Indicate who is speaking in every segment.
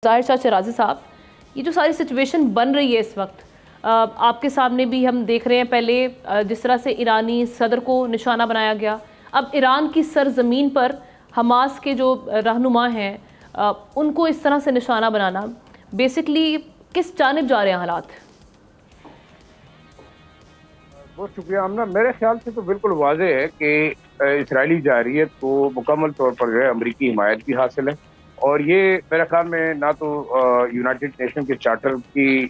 Speaker 1: ज़ाहिर शाह शराजी साहब, ये जो सारी सिचुएशन बन रही है इस वक्त, आपके सामने भी हम देख रहे हैं, पहले जिस तरह से ईरानी सदर को निशाना बनाया गया, अब ईरान की सरजमीन पर हमास के जो रहनुमा हैं उनको इस तरह से निशाना बनाना, बेसिकली किस जानिब जा रहे हैं हालात?
Speaker 2: बहुत शुक्रिया आमना। मेरे ख्याल से तो बिल्कुल वाज़ेह है कि इसराइली जारियत को मुकम्मल तौर पर जो है अमरीकी हिमायत भी हासिल है, और ये मेरे ख्याल में ना तो यूनाइटेड नेशन के चार्टर की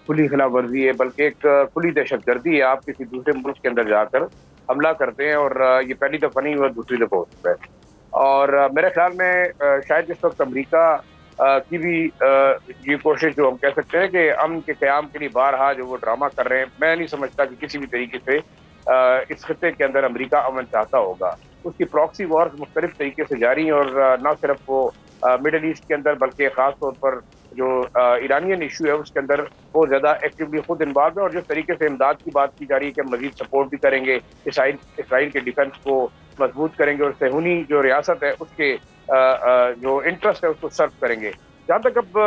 Speaker 2: खुली खिलाफ वर्जी है, बल्कि एक खुली दहशत गर्दी है। आप किसी दूसरे मुल्क के अंदर जाकर हमला करते हैं, और ये पहली दफ़ा नहीं हुआ, दूसरी दफ़ा हो चुका है। और मेरे ख्याल में शायद इस वक्त अमरीका की भी ये कोशिश जो हम कह सकते हैं कि अमन के क़याम के लिए बारहा जो वो ड्रामा कर रहे हैं, मैं नहीं समझता कि किसी भी तरीके से इस खत्ते के अंदर अमरीका अमन चाहता होगा। उसकी प्रॉक्सी वॉर्स मुख्तलिफ तरीके से जारी हैं, और न सिर्फ वो मिडल ईस्ट के अंदर बल्कि ख़ास तौर पर जो ईरानियन इशू है उसके अंदर बहुत ज़्यादा एक्टिवली खुद इन्वॉल्व है। और जिस तरीके से इमदाद की बात की जा रही है कि हम मज़ीद सपोर्ट भी करेंगे, इसराइल के डिफेंस को मजबूत करेंगे, और सहूनी जो रियासत है उसके जो इंटरेस्ट है उसको सर्व करेंगे। जहाँ तक अब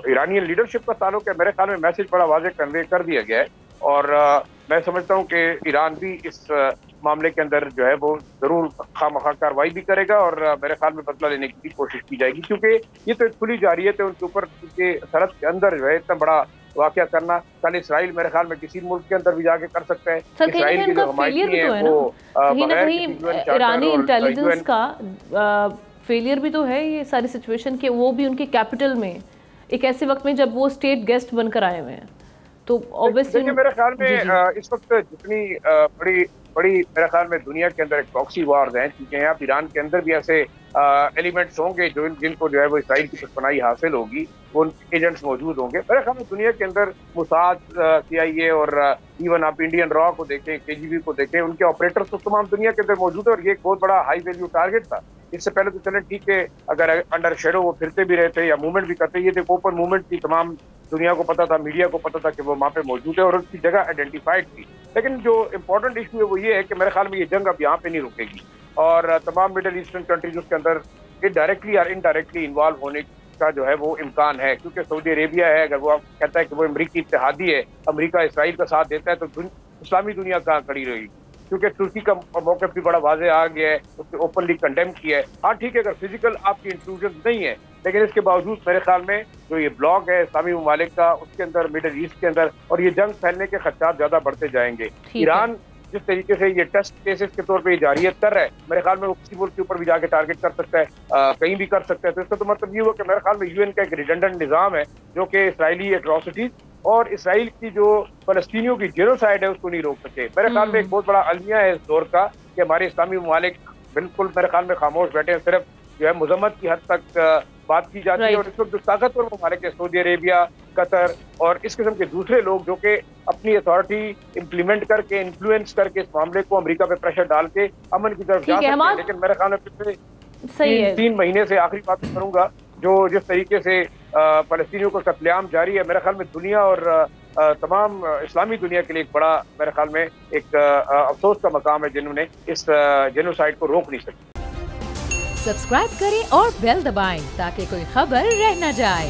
Speaker 2: ईरानियन लीडरशिप का ताल्लुक है, मेरे ख्याल में मैसेज बड़ा वाज़ेह कन्वे कर दिया गया है, और मैं समझता हूँ कि ईरान भी इस मामले के अंदर जो है वो ज़रूर खामखा कार्रवाई भी करेगा, और मेरे ख्याल में बदला लेने की भी कोशिश की जाएगी, क्योंकि ये तो एक खुली जारियत है उनके ऊपर, क्योंकि सरहद के अंदर जो है इतना बड़ा वाक़या करना, कल इसराइल मेरे ख्याल में किसी मुल्क के अंदर भी जाके कर सकता है।
Speaker 1: इसराइल की जो हमायती है वो कहीं ना कहीं ईरानी इंटेलिजेंस का फेलियर भी तो है ये सारी सिचुएशन के, वो भी उनके कैपिटल में एक ऐसे वक्त में जब वो स्टेट गेस्ट बनकर आए हुए हैं, तो ऑब्वियसली
Speaker 2: मेरे ख्याल में इस वक्त जितनी बड़ी मेरे ख्याल में दुनिया के अंदर एक प्रॉक्सी वार्स हैं, क्योंकि यहाँ ईरान के अंदर भी ऐसे एलिमेंट्स होंगे जो जिनको जो है वो इसराइल की पनाही हासिल होगी, वो एजेंट्स मौजूद होंगे। मेरे ख्याल में दुनिया के अंदर मोसाद, CIA और इवन आप इंडियन रॉ को देखें, KGB को देखें, उनके ऑपरेटर्स तो तमाम दुनिया के अंदर मौजूद है, और ये एक बहुत बड़ा हाई वैल्यू टारगेट था। इससे पहले तो चले ठीक है, अगर अंडर शेडो वो फिरते भी रहते या मूवमेंट भी करते, ये तो ओपन मूवमेंट की, तमाम दुनिया को पता था, मीडिया को पता था कि वो वहाँ पे मौजूद है और उसकी जगह आइडेंटिफाइड थी। लेकिन जो इम्पोर्टेंट इशू है वो ये है कि मेरे ख्याल में ये जंग अब यहाँ पे नहीं रुकेगी, और तमाम मिडल ईस्टर्न कंट्रीज उसके अंदर डायरेक्टली या इनडायरेक्टली इन्वॉल्व होने का जो है वो इम्कान है, क्योंकि सऊदी अरेबिया है, अगर वो कहता है कि वो अमरीकी इत्तेहादी है, अमरीका इसराइल का साथ देता है, तो इस्लामी दुनिया कहाँ खड़ी रहेगी, क्योंकि तुर्की का मौक़िफ़ भी बड़ा वाज़ेह आ गया है, उसने ओपनली कंडेम किया है। हाँ ठीक है, अगर फिजिकल आपकी इंट्रूजन नहीं है, लेकिन इसके बावजूद मेरे ख्याल में जो ये ब्लॉक है इस्लामी ममालिक का, उसके अंदर मिडल ईस्ट के अंदर, और ये जंग फैलने के खदशात ज़्यादा बढ़ते जाएंगे। ईरान जिस तरीके से ये टेस्ट केसेस के तौर पे जारियत कर रहा है, मेरे ख्याल में वो किसी मुल्क के ऊपर भी जाके टारगेट कर सकता है, कहीं भी कर सकता है। तो इसका तो मतलब ये हुआ कि मेरे ख्याल में UN का एक रिडंडेंट निज़ाम है जो कि इसराइली एट्रॉसिटीज और इसराइल की जो फलस्तीनियों की जेनोसाइड है उसको नहीं रोक सके। मेरे ख्याल में एक बहुत बड़ा अलमिया है इस दौर का कि हमारे इस्लामी ममालिक बिल्कुल मेरे ख्याल में खामोश बैठे हैं, सिर्फ जो है मजम्मत की हद तक बात की जाती है। और इस वक्त जो ताकतवर ममालिक है, सऊदी अरेबिया, कतर और इस किस्म के दूसरे लोग जो कि अपनी अथॉरिटी इम्प्लीमेंट करके, इन्फ्लुएंस करके इस मामले को अमेरिका पे प्रेशर डाल के अमन की तरफ जा सकते हैं। लेकिन मेरे ख्याल में पिछले 3 महीने से, आखिरी बात करूंगा, जो जिस तरीके से फलस्तीनियों को कत्लेआम जारी है, मेरे ख्याल में दुनिया और तमाम इस्लामी दुनिया के लिए एक बड़ा मेरे ख्याल में एक अफसोस का मकाम है जिन्होंने इस जेनोसाइड को रोक नहीं सकी।
Speaker 3: सब्सक्राइब करें और बेल दबाएं ताकि कोई खबर रह न जाए।